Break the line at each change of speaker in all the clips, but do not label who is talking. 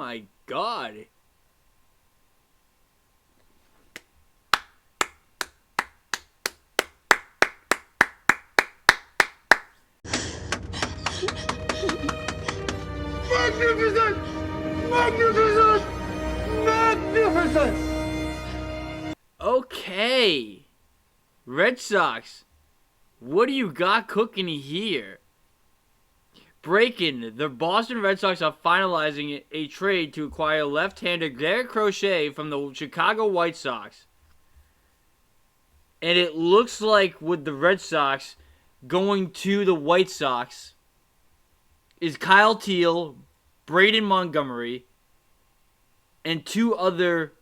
my God.
Magnificent! Magnificent! Magnificent!
Okay. Red Sox, what do you got cooking here? Breaking, the Boston Red Sox are finalizing a trade to acquire left-hander Garret Crochet from the Chicago White Sox. And it looks like with the Red Sox going to the White Sox is Kyle Teal, Braden Montgomery, and 2 other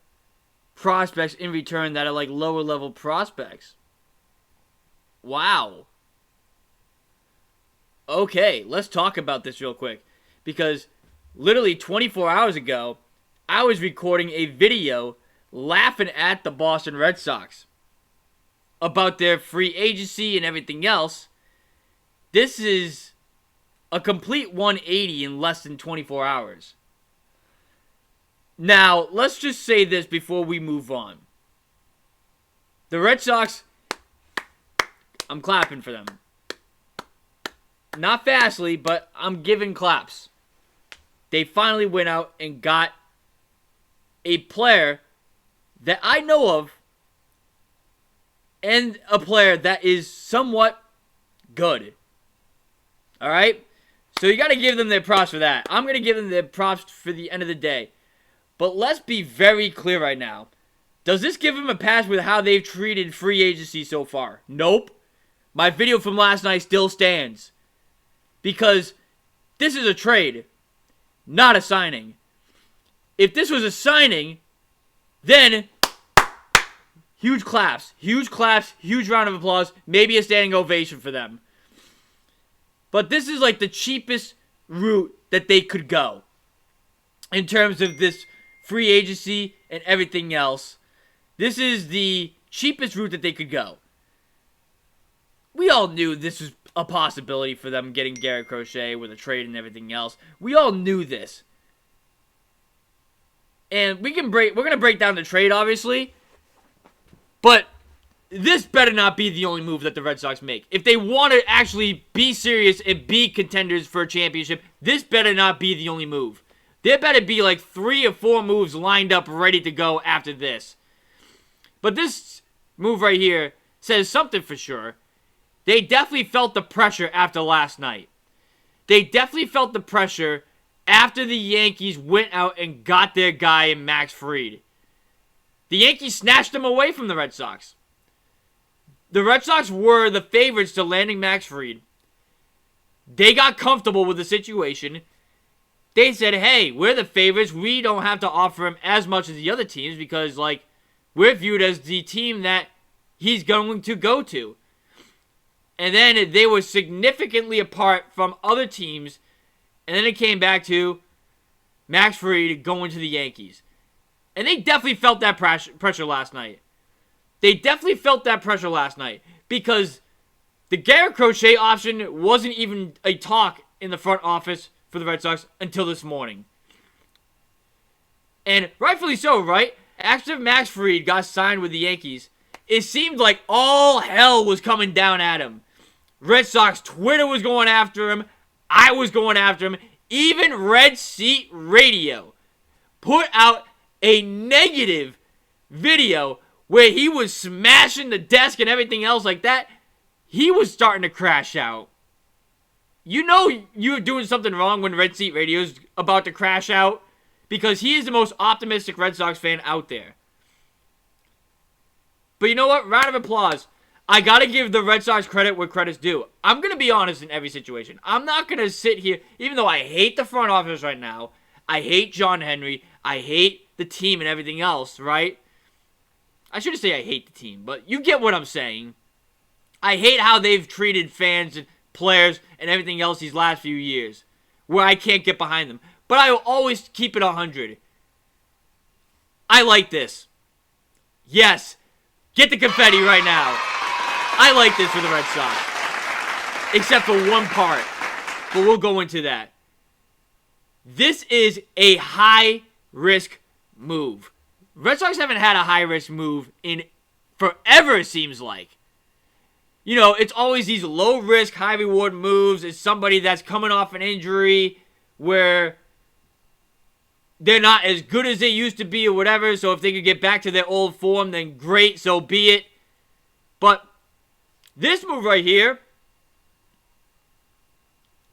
prospects in return that are like lower level prospects. Wow. Okay, let's talk about this real quick. Because literally 24 hours ago, I was recording a video laughing at the Boston Red Sox about their free agency and everything else. This is a complete 180 in less than 24 hours. Now, let's just say this before we move on. The Red Sox, I'm clapping for them. Not fastly, but I'm giving claps. They finally went out and got a player that I know of and a player that is somewhat good. Alright? So you got to give them their props for that. I'm going to give them their props for the end of the day. But let's be very clear right now. Does this give them a pass with how they've treated free agency so far? Nope. My video from last night still stands. Because this is a trade, not a signing. If this was a signing, then huge claps, huge round of applause, maybe a standing ovation for them. But this is like the cheapest route that they could go in terms of this free agency and everything else. This is the cheapest route that they could go. We all knew this was a possibility for them getting Garret Crochet with a trade and everything else. We all knew this. And we're going to break down the trade, obviously. But this better not be the only move that the Red Sox make. If they want to actually be serious and be contenders for a championship, this better not be the only move. There better be like 3 or 4 moves lined up ready to go after this. But this move right here says something for sure. They definitely felt the pressure after last night. They definitely felt the pressure after the Yankees went out and got their guy in Max Fried. The Yankees snatched him away from the Red Sox. The Red Sox were the favorites to landing Max Fried. They got comfortable with the situation. They said, hey, we're the favorites. We don't have to offer him as much as the other teams because, like, we're viewed as the team that he's going to go to. And then they were significantly apart from other teams. And then it came back to Max Fried going to the Yankees. And they definitely felt that pressure last night. They definitely felt that pressure last night. Because the Garret Crochet option wasn't even a talk in the front office for the Red Sox until this morning. And rightfully so, right? After Max Fried got signed with the Yankees, it seemed like all hell was coming down at him. Red Sox Twitter was going after him. I was going after him. Even Red Seat Radio put out a negative video where he was smashing the desk and everything else like that. He was starting to crash out. You know you're doing something wrong when Red Seat Radio is about to crash out because he is the most optimistic Red Sox fan out there. But you know what? Round of applause. I gotta give the Red Sox credit where credit's due. I'm gonna be honest in every situation. I'm not gonna sit here, even though I hate the front office right now. I hate John Henry. I hate the team and everything else, right? I shouldn't say I hate the team, but you get what I'm saying. I hate how they've treated fans and players and everything else these last few years, where I can't get behind them. But I will always keep it 100. I like this. Yes. Get the confetti right now. I like this for the Red Sox. Except for one part. But we'll go into that. This is a high-risk move. Red Sox haven't had a high-risk move in forever, it seems like. You know, it's always these low-risk, high-reward moves. It's somebody that's coming off an injury where they're not as good as they used to be or whatever. So if they could get back to their old form, then great, so be it. But this move right here,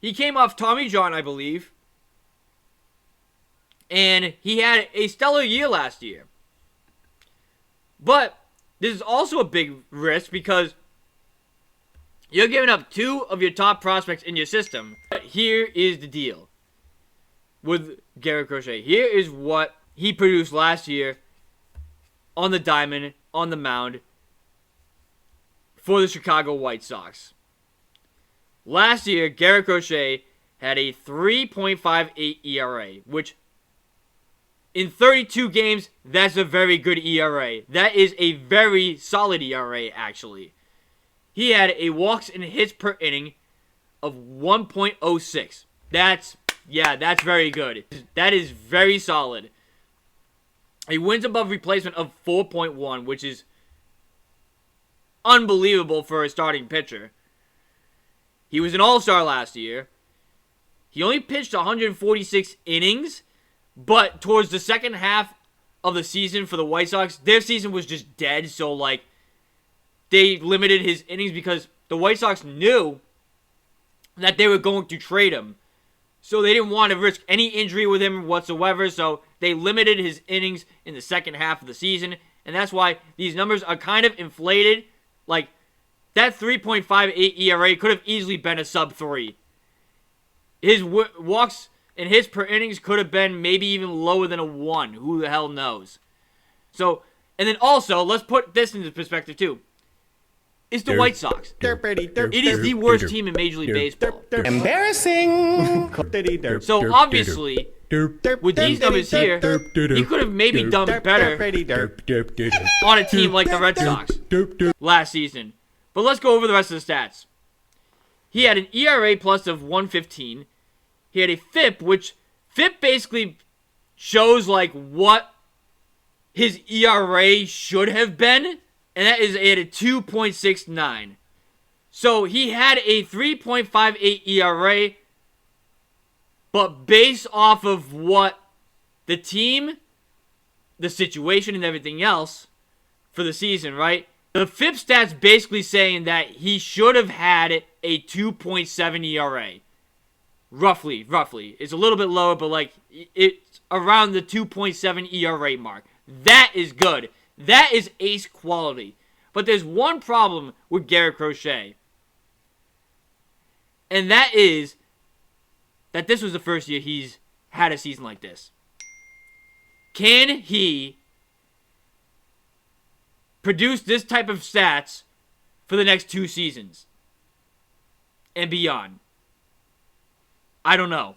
he came off Tommy John, I believe. And he had a stellar year last year. But this is also a big risk because you're giving up 2 of your top prospects in your system. But here is the deal with Garret Crochet. Here is what he produced last year on the diamond, on the mound, for the Chicago White Sox. Last year, Garret Crochet had a 3.58 ERA, which in 32 games, that's a very good ERA. That is a very solid ERA, actually. He had a walks and hits per inning of 1.06. That's very good. That is very solid. A wins above replacement of 4.1, which is unbelievable for a starting pitcher. He was an all-star last year. He only pitched 146 innings, but towards the second half of the season for the White Sox, their season was just dead, so like they limited his innings because the White Sox knew that they were going to trade him. So they didn't want to risk any injury with him whatsoever, so they limited his innings in the second half of the season, and that's why these numbers are kind of inflated. Like, that 3.58 ERA could have easily been a sub-3. His walks and hits per innings could have been maybe even lower than a 1. Who the hell knows? So, and then also, let's put this into perspective too. It's the White Sox. It is the worst team in Major League Baseball.
Embarrassing.
So obviously, with these numbers here, he could have maybe done better on a team like the Red Sox last season. But let's go over the rest of the stats. He had an ERA plus of 115. He had a FIP, which FIP basically shows like what his ERA should have been. And that is at a 2.69. So he had a 3.58 ERA. But based off of what the team, the situation, and everything else for the season, right? The FIP stats basically saying that he should have had a 2.7 ERA. Roughly. It's a little bit lower, but like it's around the 2.7 ERA mark. That is good. That is ace quality. But there's one problem with Garret Crochet. And that is that this was the first year he's had a season like this. Can he produce this type of stats for the next 2 seasons and beyond? I don't know.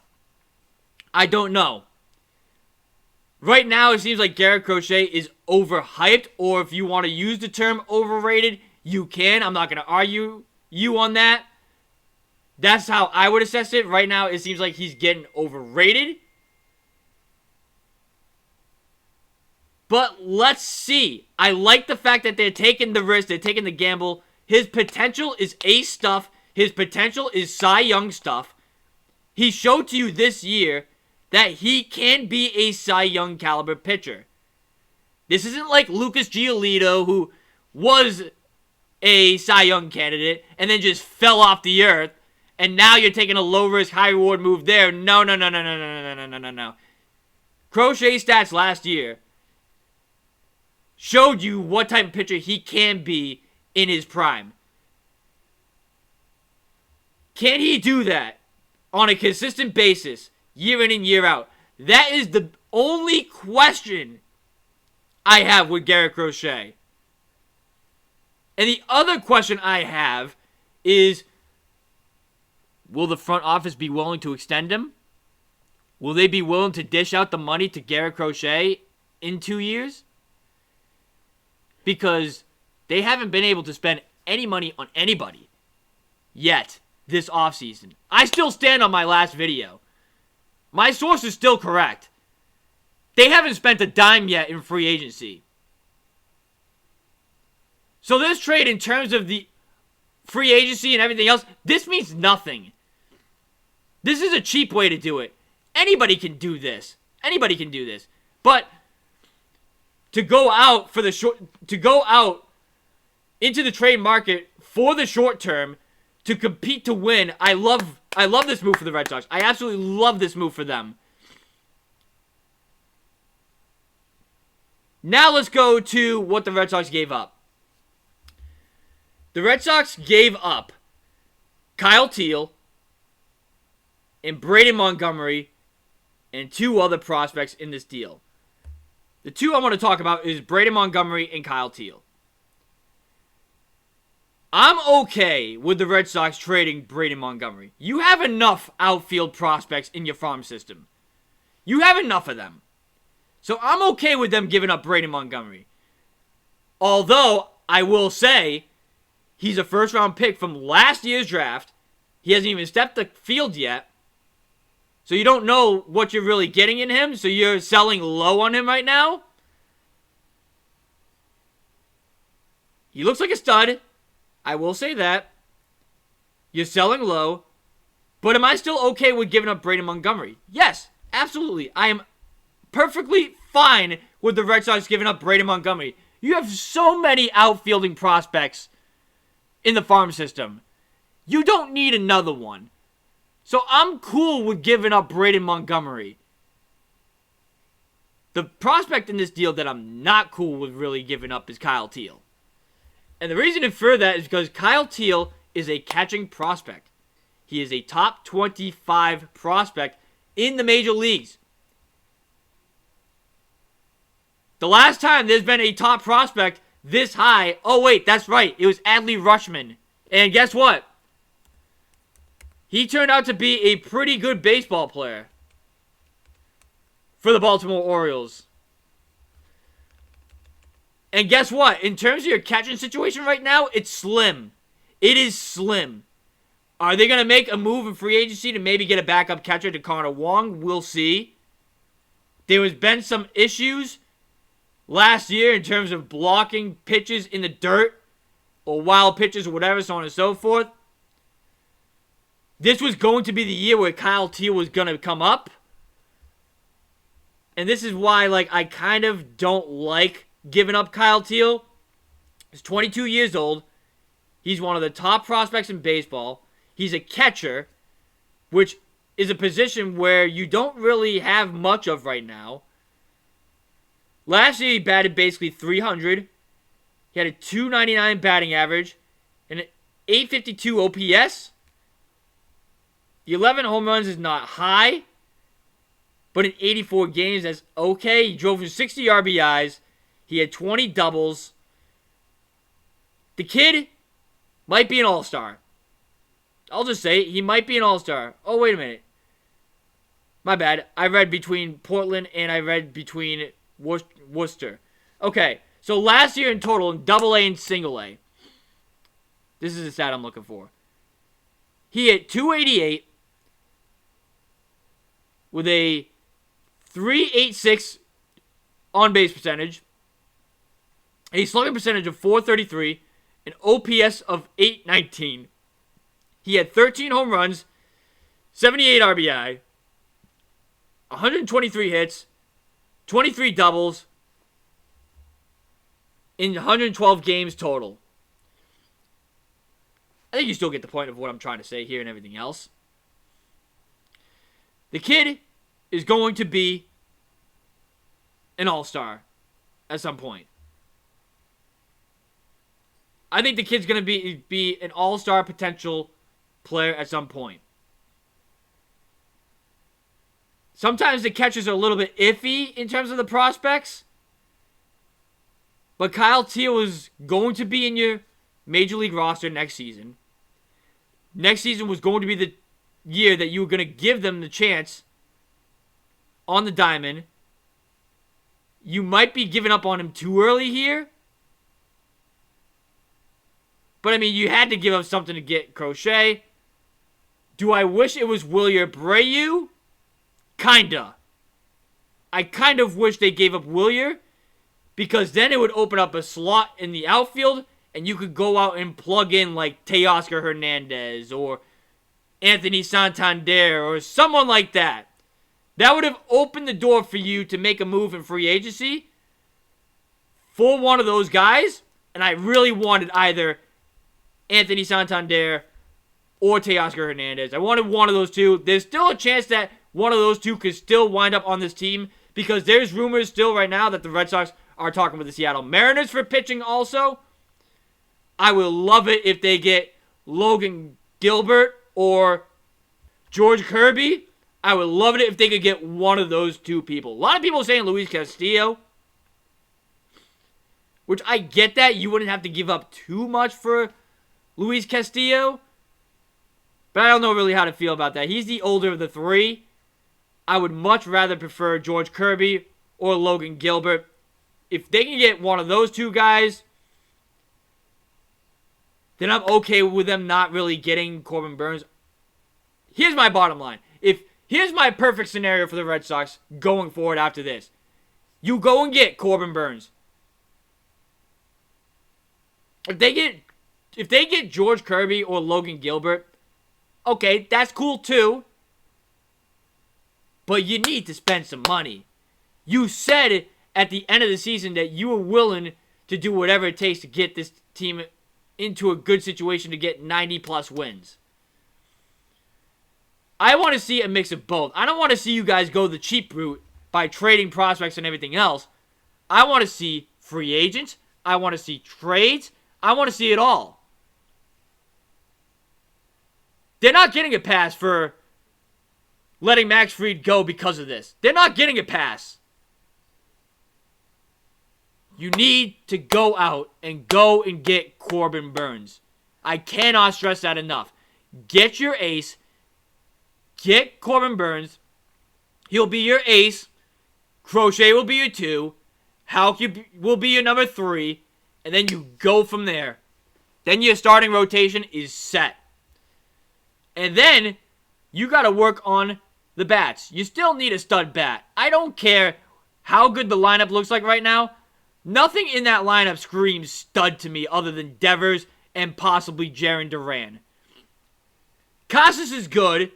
Right now, it seems like Garret Crochet is overhyped, or if you want to use the term overrated, you can. I'm not going to argue you on that. That's how I would assess it. Right now, it seems like he's getting overrated. But let's see. I like the fact that they're taking the risk, they're taking the gamble. His potential is ace stuff. His potential is Cy Young stuff. He showed to you this year that he can be a Cy Young caliber pitcher. This isn't like Lucas Giolito, who was a Cy Young candidate and then just fell off the earth, and now you're taking a low-risk, high-reward move there. No. Crochet stats last year showed you what type of pitcher he can be in his prime. Can he do that on a consistent basis, year in and year out? That is the only question I have with Garret Crochet. And the other question I have is, will the front office be willing to extend him? Will they be willing to dish out the money to Garret Crochet in 2 years? Because they haven't been able to spend any money on anybody yet this offseason. I still stand on my last video. My source is still correct. They haven't spent a dime yet in free agency. So this trade, in terms of the free agency and everything else, this means nothing. This is a cheap way to do it. Anybody can do this. Anybody can do this. But to go out into the trade market for the short term to compete to win, I love this move for the Red Sox. I absolutely love this move for them. Now let's go to what the Red Sox gave up. The Red Sox gave up Kyle Teal and Braden Montgomery and 2 other prospects in this deal. The 2 I want to talk about is Braden Montgomery and Kyle Teal. I'm okay with the Red Sox trading Braden Montgomery. You have enough outfield prospects in your farm system. You have enough of them. So I'm okay with them giving up Braden Montgomery. Although, I will say, he's a first-round pick from last year's draft. He hasn't even stepped the field yet. So you don't know what you're really getting in him. So you're selling low on him right now. He looks like a stud. I will say that. You're selling low. But am I still okay with giving up Braden Montgomery? Yes, absolutely. I am perfectly fine with the Red Sox giving up Braden Montgomery. You have so many outfielding prospects in the farm system. You don't need another one. So I'm cool with giving up Braden Montgomery. The prospect in this deal that I'm not cool with really giving up is Kyle Teal. And the reason for that is because Kyle Teal is a catching prospect. He is a top 25 prospect in the major leagues. The last time there's been a top prospect this high, oh wait, that's right, it was Adley Rutschman. And guess what? He turned out to be a pretty good baseball player for the Baltimore Orioles. And guess what? In terms of your catching situation right now, it's slim. It is slim. Are they going to make a move in free agency to maybe get a backup catcher to Connor Wong? We'll see. There has been some issues last year in terms of blocking pitches in the dirt or wild pitches or whatever, so on and so forth. This was going to be the year where Kyle Teal was going to come up. And this is why, I kind of don't like giving up Kyle Teal. He's 22 years old. He's one of the top prospects in baseball. He's a catcher, which is a position where you don't really have much of right now. Last year, he batted basically .300. He had a .299 batting average and an .852 OPS. The 11 home runs is not high, but in 84 games, that's okay. He drove for 60 RBIs. He had 20 doubles. The kid might be an all-star. I'll just say he might be an all-star. Oh, wait a minute. My bad. I read between Portland and I read between Worcester. Okay, so last year in total in Double-A and Single-A. This is the stat I'm looking for. He hit .288 with a .386 on-base percentage, a slugging percentage of .433, an OPS of .819. He had 13 home runs, 78 RBI, 123 hits, 23 doubles, in 112 games total. I think you still get the point of what I'm trying to say here and everything else. The kid is going to be an all-star at some point. I think the kid's going to be an all-star potential player at some point. Sometimes the catchers are a little bit iffy in terms of the prospects. But Kyle Teal is going to be in your Major League roster next season. Next season was going to be the year that you were going to give them the chance on the diamond. You might be giving up on him too early here. But, I mean, you had to give up something to get Crochet. Do I wish it was Wilyer Abreu? I kind of wish they gave up Willier, because then it would open up a slot in the outfield, and you could go out and plug in like Teoscar Hernandez or Anthony Santander or someone like that. That would have opened the door for you to make a move in free agency for one of those guys, and I really wanted either Anthony Santander or Teoscar Hernandez. I wanted one of those two. There's still a chance that one of those two could still wind up on this team, because there's rumors still right now that the Red Sox are talking with the Seattle Mariners for pitching also. I would love it if they get Logan Gilbert or George Kirby. I would love it if they could get one of those two people. A lot of people are saying Luis Castillo, which I get that. You wouldn't have to give up too much for Luis Castillo, but I don't know really how to feel about that. He's the older of the three. I would much rather prefer George Kirby or Logan Gilbert. If they can get one of those two guys, then I'm okay with them not really getting Corbin Burnes. Here's my bottom line. Here's my perfect scenario for the Red Sox going forward after this. You go and get Corbin Burnes. If they get George Kirby or Logan Gilbert, okay, that's cool too. But you need to spend some money. You said at the end of the season that you were willing to do whatever it takes to get this team into a good situation to get 90-plus wins. I want to see a mix of both. I don't want to see you guys go the cheap route by trading prospects and everything else. I want to see free agents. I want to see trades. I want to see it all. They're not getting a pass for letting Max Fried go because of this. They're not getting a pass. You need to go out and get Corbin Burnes. I cannot stress that enough. Get your ace. Get Corbin Burnes. He'll be your ace. Crochet will be your 2. Houck will be your number 3. And then you go from there. Then your starting rotation is set. And then you got to work on the bats. You still need a stud bat. I don't care how good the lineup looks like right now. Nothing in that lineup screams stud to me other than Devers and possibly Jarren Duran. Casas is good,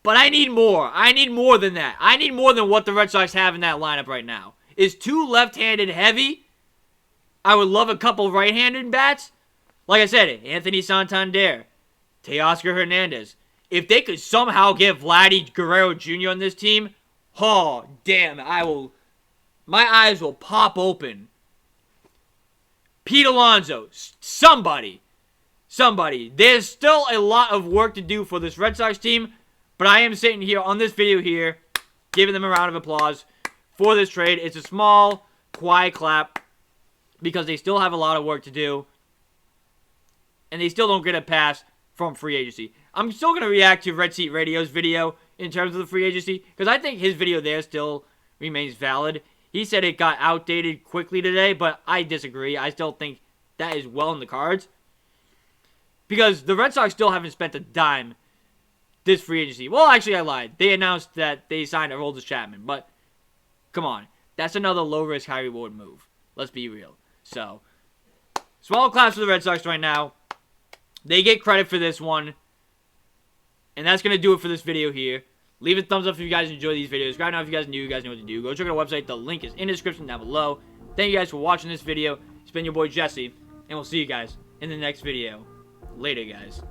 but I need more. I need more than that. I need more than what the Red Sox have in that lineup right now. Is 2 left-handed heavy? I would love a couple right-handed bats. Like I said, Anthony Santander, Teoscar Hernandez. If they could somehow get Vladdy Guerrero Jr. on this team, oh, damn, my eyes will pop open. Pete Alonso, somebody. There's still a lot of work to do for this Red Sox team, but I am sitting here on this video here, giving them a round of applause for this trade. It's a small, quiet clap, because they still have a lot of work to do, and they still don't get a pass from free agency. I'm still going to react to Red Seat Radio's video in terms of the free agency, because I think his video there still remains valid. He said it got outdated quickly today, but I disagree. I still think that is well in the cards, because the Red Sox still haven't spent a dime this free agency. Well, actually, I lied. They announced that they signed Aroldis Chapman, but come on. That's another low-risk, high-reward move. Let's be real. So, small claps for the Red Sox right now. They get credit for this one. And that's going to do it for this video here. Leave a thumbs up if you guys enjoy these videos. Right now, if you guys are new, you guys know what to do. Go check out our website. The link is in the description down below. Thank you guys for watching this video. It's been your boy Jesse. And we'll see you guys in the next video. Later, guys.